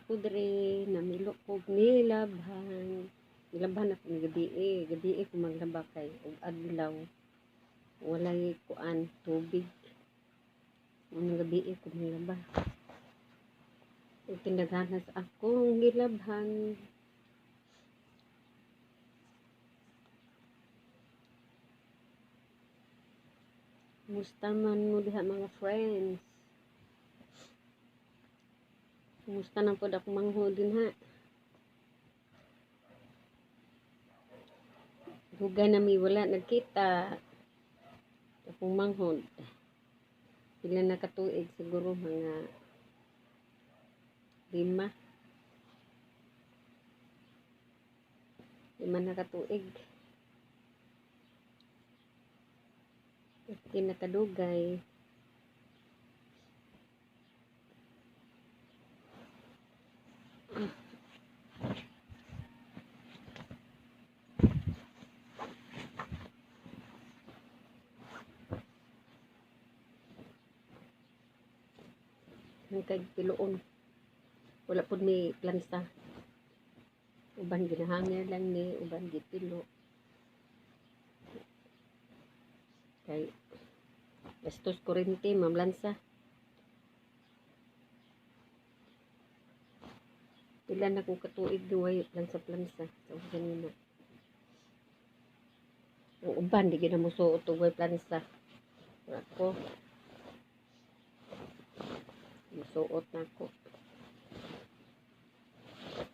ko dire, namilo ko nilabhan. Nilabhan ako ni gabi ko maglaba kay og adlaw. Walay kuan tubig. Ang gabi ko nilaba. Tinaghanas akong gilabhan. Musta man mo diha mga friends? Musta na po ako manghod din ha? Hugay na mi wala nagkita. Akong manghod. Pila na katuig siguro mga 5 na katuig. Kinakadugay. Kay piloon. Wala po may plansa. Uban ginahangir lang ni, uban gipilo. Kay gastos kurente, mamlansa. Pila na kong katuig duway plansa. So, ganina. Ang uban, di ginamusuot duway plansa. Ako. Musuot na ako.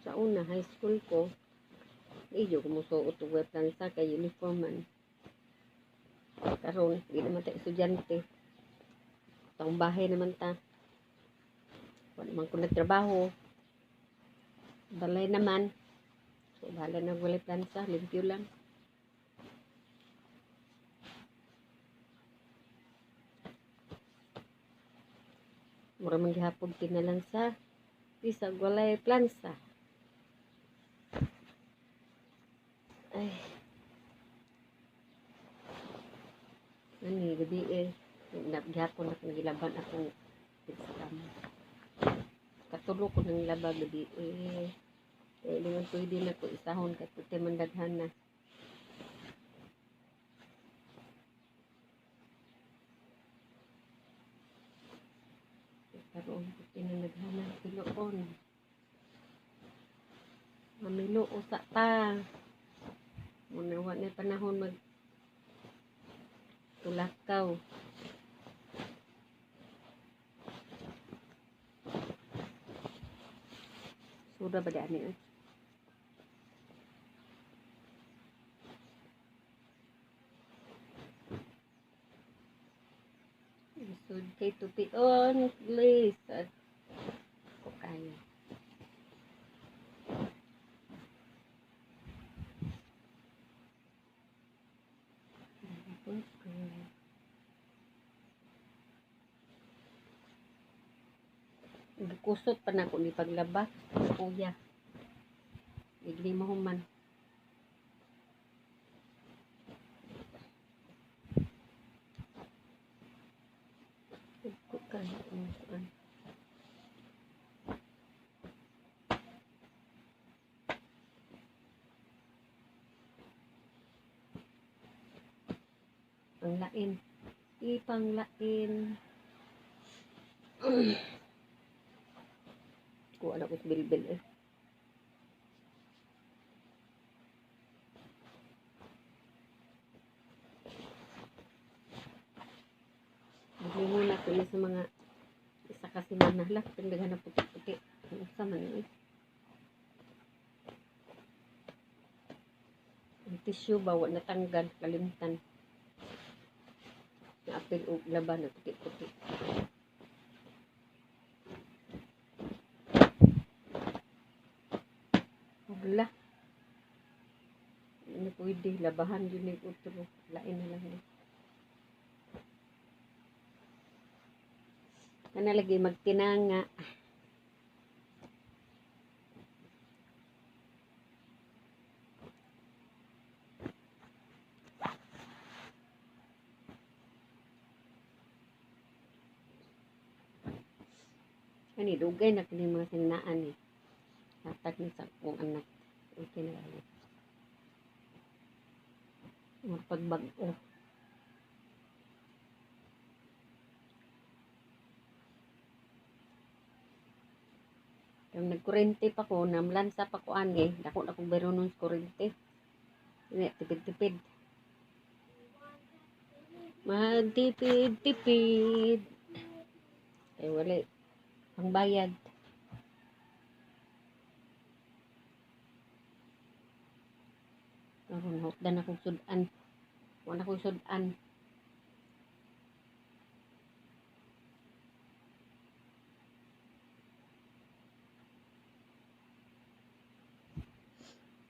Sa una, high school ko, iyo ko musuot duway plansa kay uniform man. Karon, di naman tayo estudyante. Taong bahay naman ta. Wala naman ko nagtrabaho. Balay naman. So, bahala na walay plansa. Limpyo lang. Mura man gihapon tinalansa. Isa walay plansa. Ay. Ani, gabi gihapon ako nagilaban akong exam. Katulo ko nang laba gabi kaya naman pwede na ko isahon kasi puti mandaghan na. Karoon puti na naghanan piloon. Mamilo usa ta. Muna na panahon mag tulakaw. Sudah ba daan niya? Isod kay tupion, please. At ko kaya. Kusot pa na ko ni paglaba. Kuya. Igli mo human. Ko kaya. Ang lain. Ipang lain. Kuha na ko sa bilbil eh. Bigli muna ko sa mga isa kasi manalak. Tindagan na puti-puti. Ano sa man eh. Ang tissue ba, wala natanggal. Kalimtan. Naapil o laban na puti-puti. Wala. Hindi pwede. Labahan yun yung utro. Lain na lang yun. Kana lagi magtinanga. Ani dugay na kini mga sinaan eh. Hatag ni sa akong anak. Okay na lang. Pagbago. Yung nagkurente pa ko, namlansa pa ko ani, dako na kong biro nun sa kurente. Hindi, tipid-tipid. Magtipid-tipid. Eh, wala. Pangbayad. Karon hotdan akong sudan. Wala akong sudan.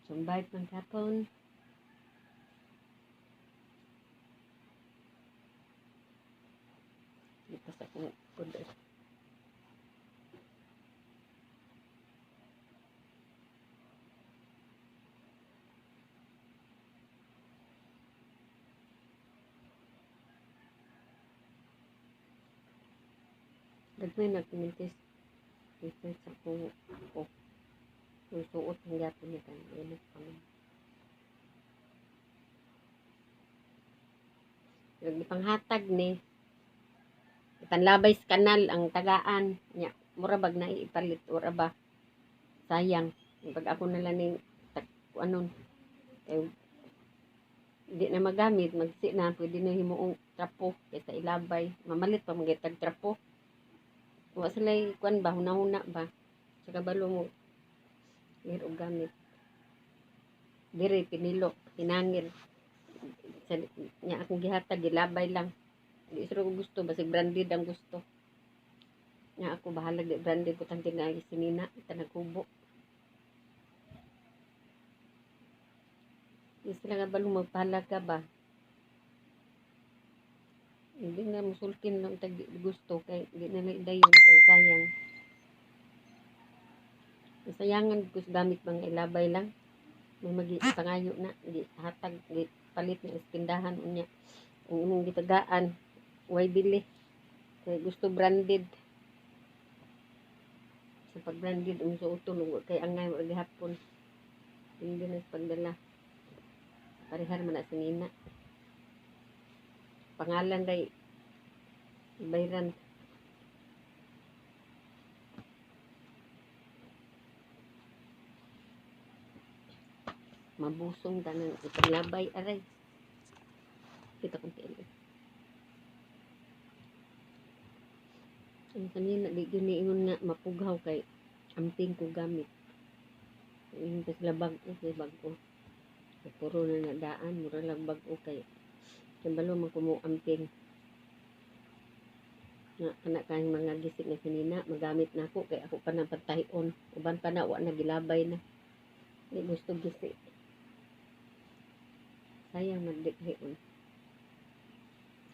Sumbay man kapon. Dito sa kong puder. Dagmay na pinintis. Dito sa kong ako. Yung suot ng gapon niya kan. Init pa man. Yung ipanghatag ni. Ipanlabay sa kanal ang tagaan. Nya, murabag na ipalit. Ura ba? Sayang. Pag ako nalang ni ano, eh, di na magamit, magsi na, pwede na himuong trapo kaysa ilabay. Mamalit pa magitag trapo. Wa sila kuan ba, hunahuna ba? Sa kabalo mo, liro gamit. Diri, pinilo, hinangil. Sa, nya akong gihatag, gilabay lang. Di sila ko gusto, basig branded ang gusto. Nya ako bahala di branded ko tanti na sinina, tanagkubo. Di sila nga balong magpahalaga ba? Hindi na musulkin lang tag gusto kay di na naidayon kay sayang. Sayangan ko sa gamit mga ilabay lang. May magi pangayo na di hatag di palit ng istindahan unya. Ang imong gitagaan way bili. Kay gusto branded. Sa pag branded ang suoton kay angay wa gihapon. Hindi na pagdala. Parehar man na sinina. Pangalan day bayran. Mabusong tanan ipaglabay aray. Kita kong tilo. Ang kanina di giniingon nga mapughaw kay amping ko gamit. Yung labag ko. Puro na nadaan, mura lang bag-o kay kambalo man ko mo amping. Na anak kayong mga gisik na kanina, magamit na ako kay ako pa nang pagtahion. Uban pa na, wa na gilabay na. Di gusto gisik. Sayang magdikhion.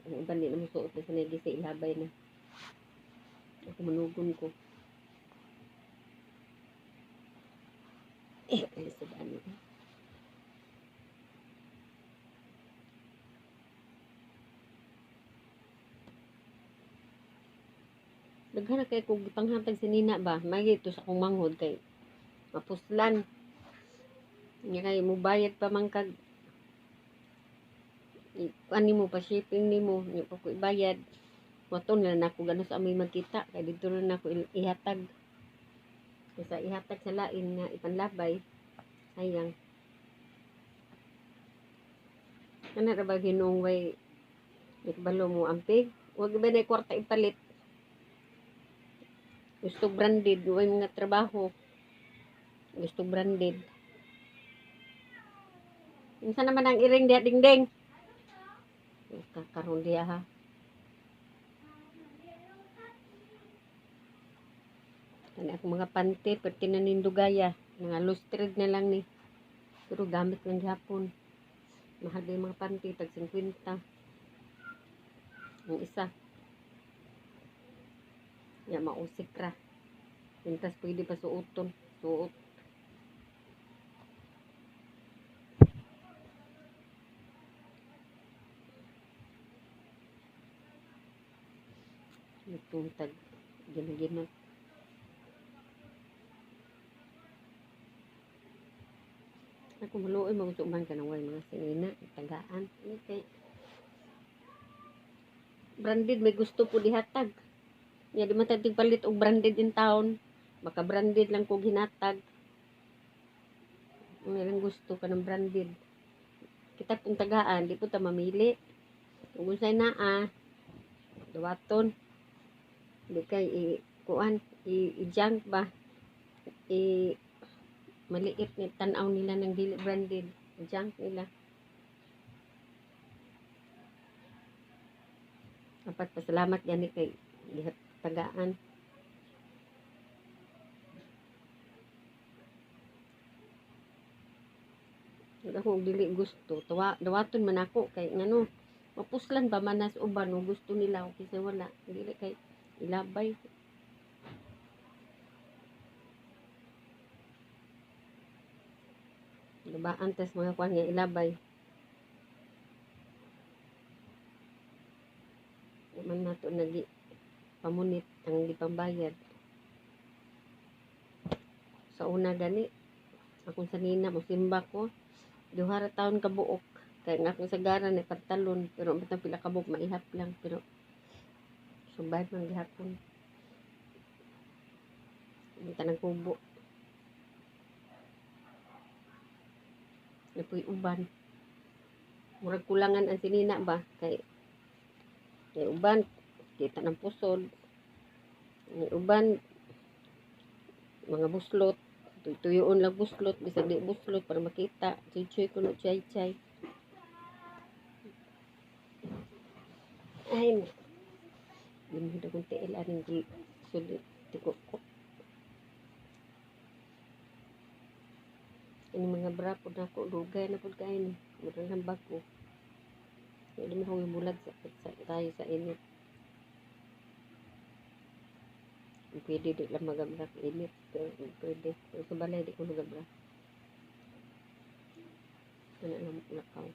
Ang uban di na mo suot na sanay gisik, ilabay na. Ako manugon ko. Alis sa daan ito. Naghana kay kung panghatag si Nina ba, magito sa akong manghod kay mapuslan. Nga kay mo bayad pa man kag ani mo pa shipping nimo, nya pa ko ibayad. Moton na nako gano sa amoy magkita kay dito na nako ihatag. Kaysa ihatag sa lain nga ipanlabay, sayang. Kana ra ba ginong way ikbalo mo ampig? Huwag ba na kwarta ipalit? Gusto branded, way mga trabaho. Gusto branded. Minsan naman ang iring diya dingding. Kakaroon diya ha. Ano akong mga panty, pati na nindugaya. Mga lustred na lang ni. Pero gamit ng Japon. Mahal din mga panty, tag 50. Ang isa. Ya, mausik ra. Pintas pwede pa suoton. Suot. Nagtuntag. Gina-gina. Ako maluoy mga suman ka ng way mga sinina, tagaan. Okay. Branded may gusto po dihatag. Nya di man tayo palit og branded in town. Baka branded lang ko ginatag. Mayroong gusto ka ng branded. Kita pong tagaan, di po ta mamili. Kung unsay naa, dawaton. Di kay kuan, i-junk ba? Maliit ni tanaw nila ng dili branded. Junk nila. Dapat pasalamat gani kay tagaan. Ako dili gusto. Dawaton man ako kay ngano, mapuslan ba manas uban o gusto nila o kasi wala. Dili kay ilabay. Diba antes mga kuan nga ilabay. Naman nato nagi pamunit ang gipambayad. Sa una gani, akong sanina mo simba ko. 2 taon kabuok. Kaya nga akong sagaran ay pantalon. Pero matang pila kabuk maihap lang. Pero survive man gihapon. Hindi tanang kubo. Napoy uban. Murag kulangan ang sinina ba? Kay uban, kita ng pusod. Kay uban, mga buslot. Tuyoon lang buslot. Bisag di buslot para makita. Chuy-chuy kuno chay-chay. Ay, binhid akong tiil aning sulit. Tiko ko. Ini mga bra po na ako. Lugay na po kain. Murang hambag ko. Hindi mo akong ibulag tayo sa init. Pwede di lang magabrak init. Pero pwede. Pero sa balay di ko magabrak. Ano lang lakaw.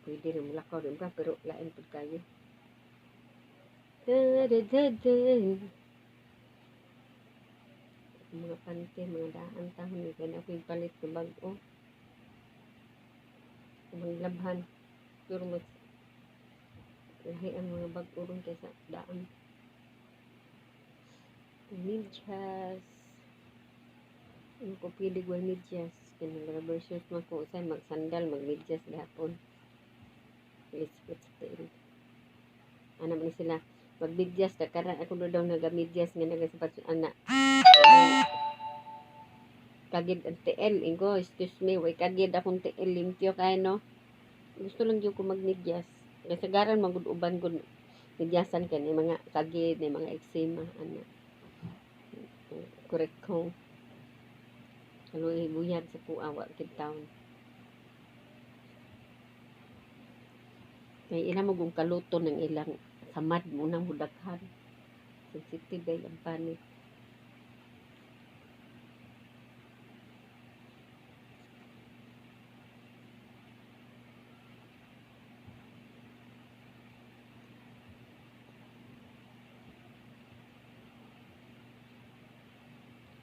Pwede rin malakaw din ba? Pero lain po kayo. Mga pante, mga daan tahon. Kaya ako yung palit ng bago. Mga labhan. Pero mas lahi ang mga bago rin kaysa daan. Medyas. Ano ko pili ko medyas. Kaya nag-rubber shoes mo ko. Usay mag-sandal, mag-medyas gahapon. Lispit tail. Ano man sila. Mag-medyas. Kakaran ako daw nag-medyas nga nag-sapat sa anak. Kagid ang TL. Ingo, excuse me. Way kagid akong TL. Limpyo kayo, no? Gusto lang yung ko mag-medyas. Kasi garan mag-uban ko medyasan ka ni mga kagid, ni mga eczema. Ano. Correct ko. Ano ibuyad sa kuwa, wakid taon. Kaya ilang magong kaluto ng ilang samad mo ng hudaghan. Sensitive ay ang panit.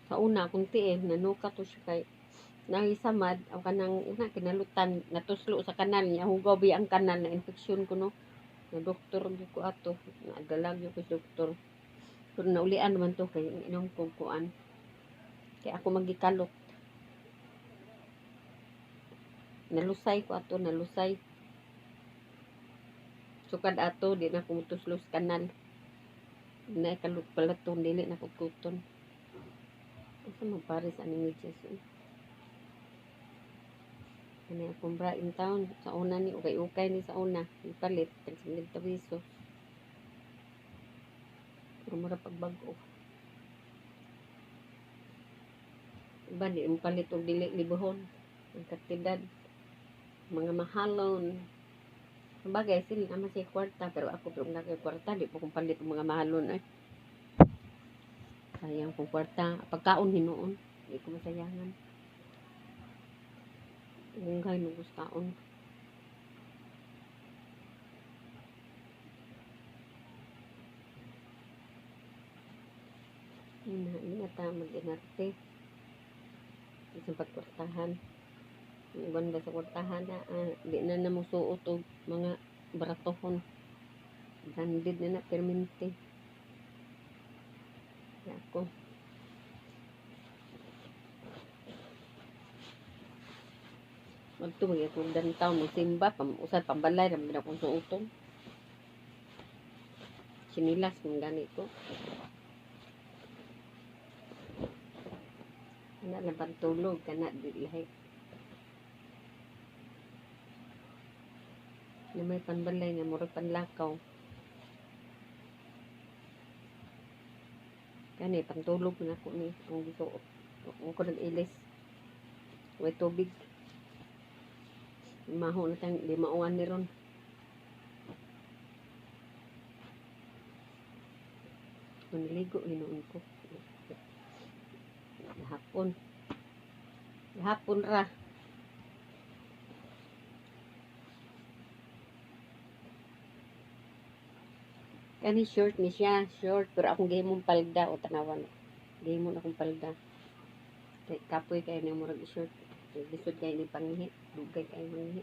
Sa una, kung tiim, nanuka to siya kay nahisamad, ang kanang una, kinalutan, natuslo sa kanal niya, hugaw biya ang kanal, na infeksyon ko, no? Na doktor ko ato, nadalag yung doktor. Pero naulian naman to, kay inom kong kuan. Kaya ako magikalok. Nalusay ko ato, nalusay. Sukad ato, di na kumutuslo sa kanal. Na kalok palaton, dili na kukuton. Asa magpares aning medyas. Ano akong bra in town. Sa una ni, ukay ni sa una. Ipalit, tag 50 piso. Pero mura pagbago. Iba, di mo palit o dili libuhon. Ang katidad. Mga mahalon. Sabagay, sila naman siya kwarta. Pero ako, pero nakay kwarta, di po kong palit ang mga mahalon. Sayang kong kwarta. Pagkaon hinoon. Di ko masayangan. Ungay nung gustaon. Ina ta mag-inarte sa pagkwartahan. Iban ba sa kwartahan na di na namusuot og mga baratohon. Branded na na permente. Ako. Magto mga kung dantaw mo simba usad pambalay ra man akong suoton. Sinilas kung gani ko. Ana lang pantulog kana di lahi. Na may panbalay nga murag panlakaw. Kani pantulog na ko ni ang gisuot. Ako nag-ilis. Way tubig. Maho na tayong di mauwan ni ron. Kung niligo, hinuon ko. Hapon. Hapon ra. Kani short ni siya. Short. Pero akong gihimong palda o tanawan. Gihimon akong palda. Kapoy kayo na murag short. Lisod kayo ni pangihi. Dugay kayo mangihi.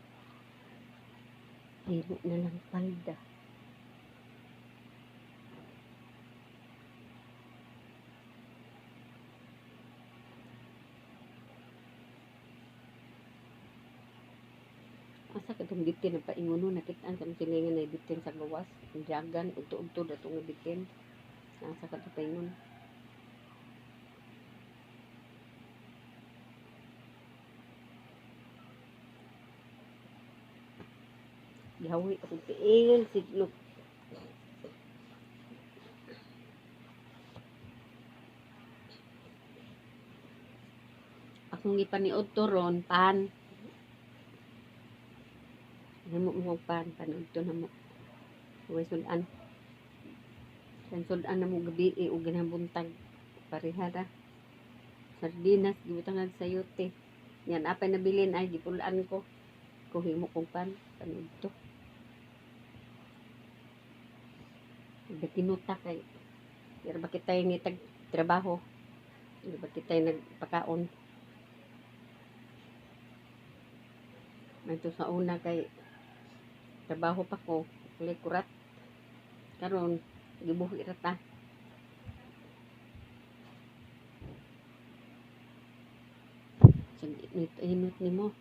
Himo na lang palda. Asa ka itong bitin na painguno nakitaan sa silingan na bitin sa gawas. Ang jagan, ugto-ugto na itong bitin. Asa ka itong paingun. Gihawi akong piil, siglok. Akong gipaniod to ron, pan. Himo mo pan, panood to na mo. Huwag sudan. Kan sudan na mo gabi, o ginabuntag. Parihara. Sardinas, gibutangan sa yote. Yan, apay nabilin ay, gipulaan ko. Kung himo kong pan, panood to. Kinuta kay. Pero bakit tayo nitag trabaho? Bakit tayo nagpakaon? Ito sa una kay trabaho pa ko, kulay kurat. Karon gibuhi ra ta. Init ni mo.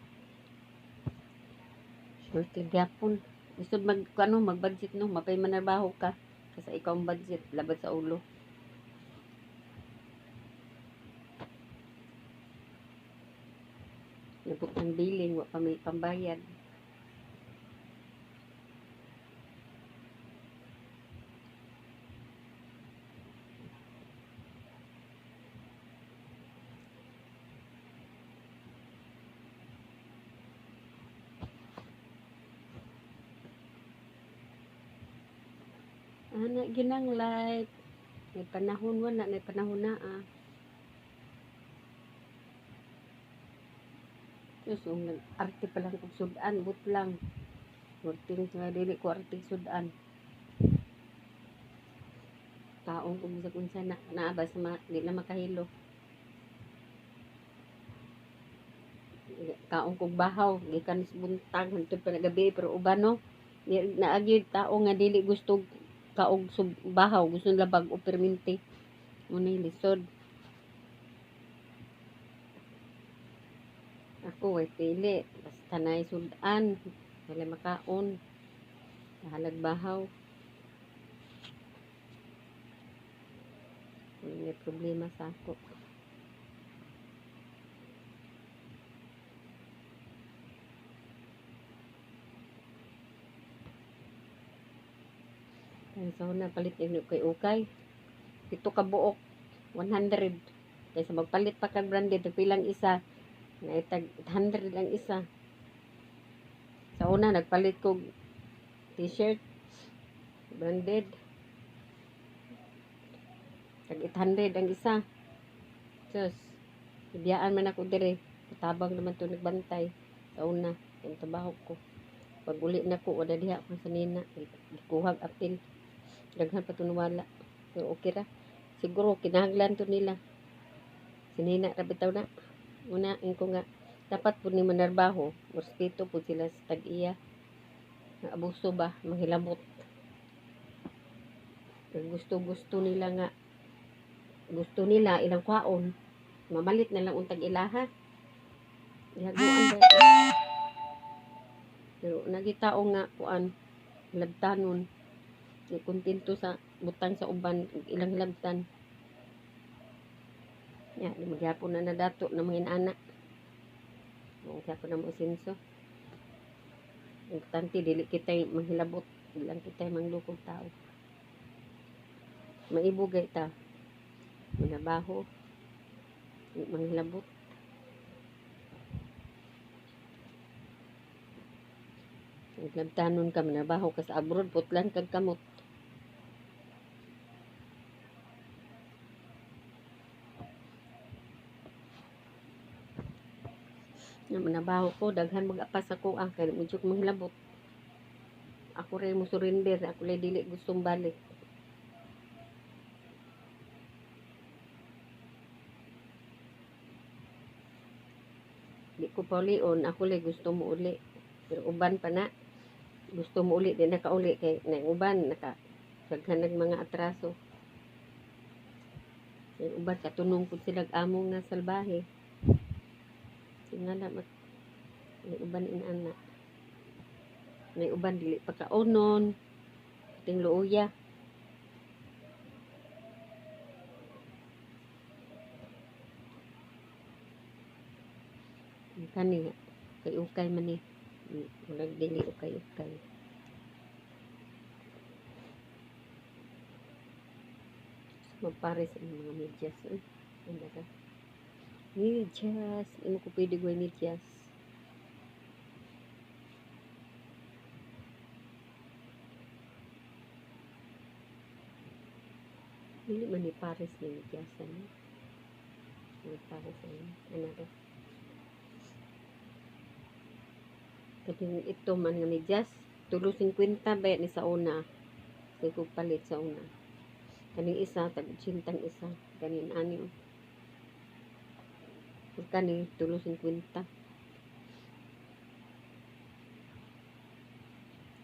Shorty gyapon. Gusto mag-budget no, mapay manarbaho ka. Kasi ikaw ang budget, labad sa ulo. Labot ng billing, wa pa may pambayad. Ana ginang life. May panahon wala, may panahon na So, arte pa lang kung sudan, but lang. Worting nga dili ko arte sudan. Taong kung sa kunsa na naaba sa di na makahilo. Kaong kog bahaw, gikan sa buntag, hantod pa na gabi, pero uban no. Naagid tao nga dili gusto kaog bahaw, gusto labag o perminti. Unay lisod. Ako way pili, basta na sudan, wala makaon. Halag bahaw. May problema sa ako. So, napalit yun kay Ukay. Ito ka buok, 100. Kaysa magpalit pa kag branded, pilang isa. Naitag 100 ang isa. Sa una, nagpalit ko t-shirt, branded. Tag 800 ang isa. Sus, ibiyaan man ako dire. Katabang naman to nagbantay. Sa una, yung trabaho ko. Pag uli na ko, wala diha ako sa nina. Ikuhag apil. Daghan pa ito nawala. So, okay ra. Siguro kinahanglan to nila. Sinina ra bitaw na. Una ko nga dapat po ni manarbaho, respeto po sila sa tag-iya. Abuso ba, manghilabot. Gusto nila nga, gusto nila ilang kwaon, mamalit na lang untag ilaha. Ihaguan ba? Pero nagitao nga kuan, labtanon. Di kontento sa butang sa uban, ilang labtan. Ya, di magyapon na nadato na mga anak. Magyapon na mga senso. Importante, dili kita'y manghilabot. Dili lang kita'y manglukog tao. Maibugay ta. Manabaho. Manghilabot. Labtanon ka, manabaho ka sa abroad, putlan kag kamot. Na manabaho ko, daghan mag-apas ako kaya medyo manghilabot. Ako rin mo surrender, ako rin dili gustong balik. Di ko pa ulion, ako rin gusto mo uli. Pero uban pa na, gusto mo uli, di nakauli kay na uban, daghan ng mga atraso. Kay uban, katunong po sila among na salbahe. Tingala, may uban inana. May uban, dili pa kaunon. Ting luuya. Kani, kay ukay man eh. Walang dili ukay-ukay. Magpares ang mga medyas. Ano ka? Medyas. Ano ko pwede gawin medyas? Dili man ni pares na medyas. Pares ano ka? Kating ito man nga medyas. 3.50 bayad ni sa una. Kaya ko palit sa una. Kaning isa, tag-80 isa. Kanin anim. Kani, 3.50.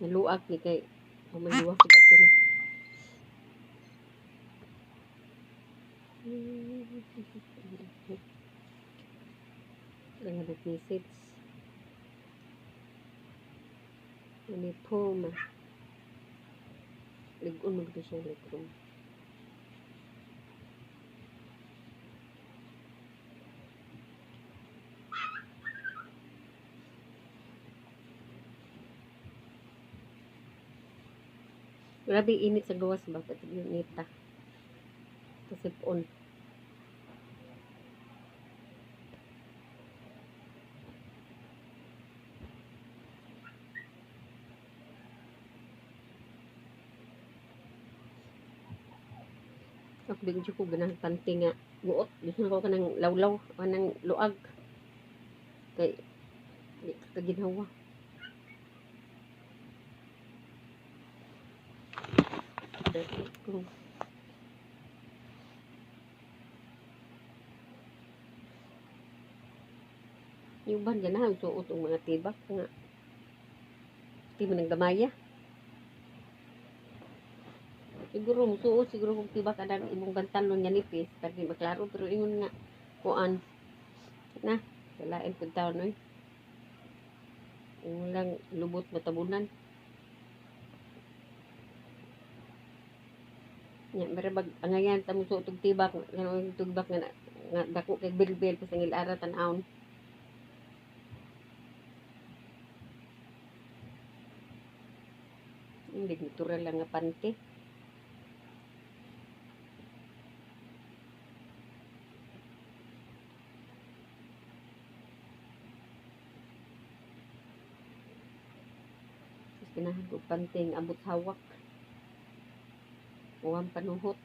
Naluag ni kay maluwag sa kapil. Ang nag-message. Ano po ma. Ligon magdo siya ligon. Grabe init sa gawas ba? Pati yung nita. Kasipon. Ako din ko ganang panty nga guot. Gusto ko kanang lawlaw, kanang luag. Kay di ka ginawa. Dati ko. Yung ban ganahan suot ang mga tibak nga. Di man nagdamaya. Siguro musuot siguro kung tibak kadang imong bantalon nga nipis kag di maklaro pero ingon nga kuan na kalain pud taon oy. Ingon lang lubot matabunan. Nya marabag angayan ta musuot og tibak nga tibak nga dako kay bilbil pas ang ilara tan-awon. Hindi natural lang nga panty. Ganahan ko panting abot hawak. Uwang panuhot.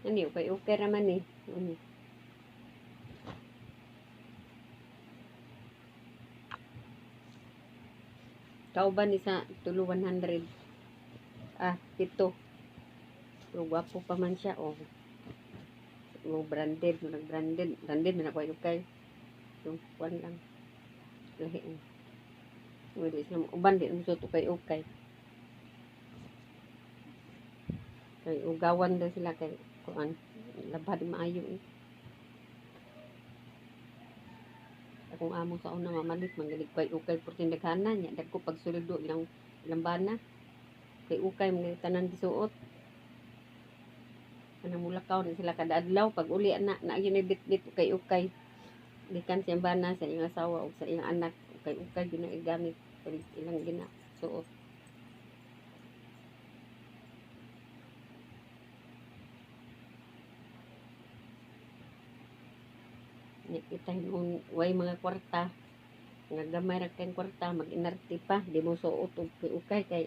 Ano okay raman eh. kauban ni sa tulo 100. Pito. Pero gwapo pa man siya, oh. Branded na nakuha kay. So, kuan lang. Lahi. Wala sila uban di mo suto kay okay. Kay ugawan daw sila kay kuan labad maayo eh. Akong amo sa una mamalit manggalig kay okay por tindaghanan nya dagko pagsuldo ilang bana kay ukay mga tanan gisuot. Kanang mulakaw din sila kada adlaw pag uli na yun bit-bit kay ukay. Gikan sa bana sa iyang asawa o sa iyang anak kay ukay yun ang igamit ilang ginasuot. Kita hinuon way mga kwarta nga gamay ra kay kwarta mag-inarte pa di mo suot og ukay kay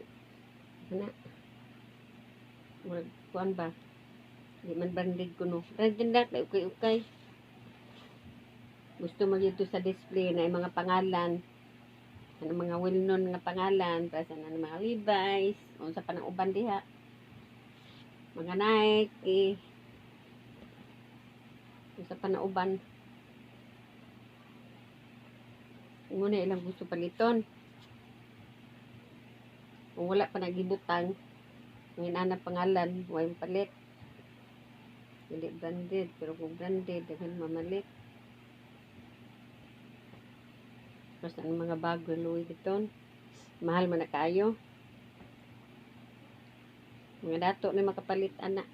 ana murag kuan ba di man bandid kuno randak kay ukay gusto magyuto sa display na mga pangalan ano mga well-known nga pangalan para sa mga Levi's unsa pa nang uban diha mga Nike unsa pa na uban. Muna ilang gusto paliton. Kung wala pa nagibutang, ngayon na pangalan, huwag palit. Hindi branded, pero kung branded, dahil mamalit. Tapos ang mga bago Louis Vuitton, mahal man na kayo. Mga dato na makapalit, anak.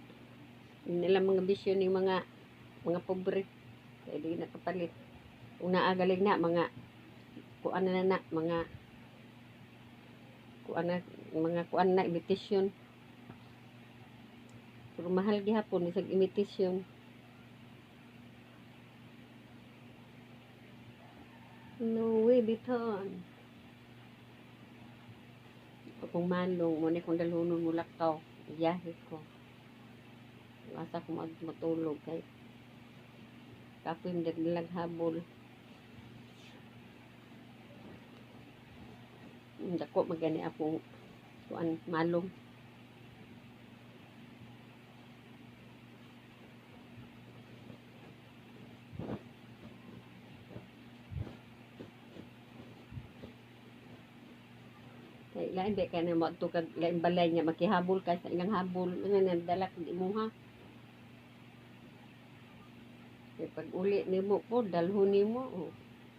Hindi nila mga bisyo ni mga pobre. Kaya di nakapalit. Kung naagaling na, mga kuan na mga kuan na imitation. Pero mahal gihapon isang imitation. Louis Vuitton. Kung manlong mo ni kung dalunon mo lakaw, iyahe ko. Asa ko matulog kay kapoy nilang habol. Dako magani ako kuan malong. Kay lain di ka na mo to kag lain balay niya makihabol ka sa ilang habol nga nadala di mo ha. Kay pag uli nimo po dalhon nimo oh.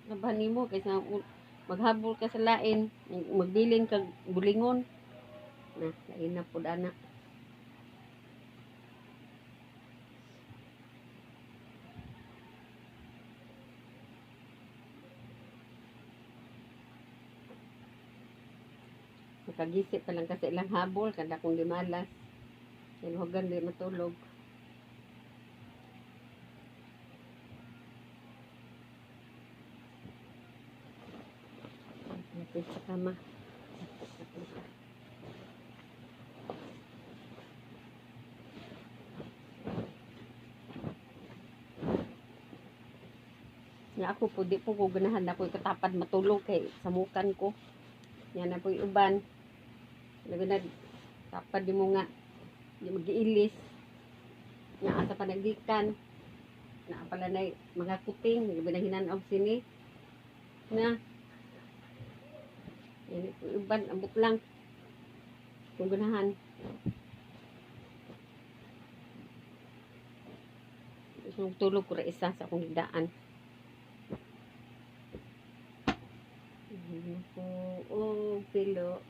Laban nimo kaysa maghabol ka sa lain, magbiling kag bulingon. Lain na pud ana. Makagisip pa lang kasi ilang habol kada kung limalas. Ilhogan di matulog. Lapit sa kama. Nga ako po, di po ko ganahan ako katapad matulog kay samukan ko. Yan na po yung uban. Labi na, tapad di mo nga, di mag-iilis. Nga asa panagikan. Na pala na mga kuting, labi na hinanaw sini. Na, yan po yung uban, ambot lang. Kung ganahan. Gusto tulog ko ra isa sa akong higdaan. Oh, pilo.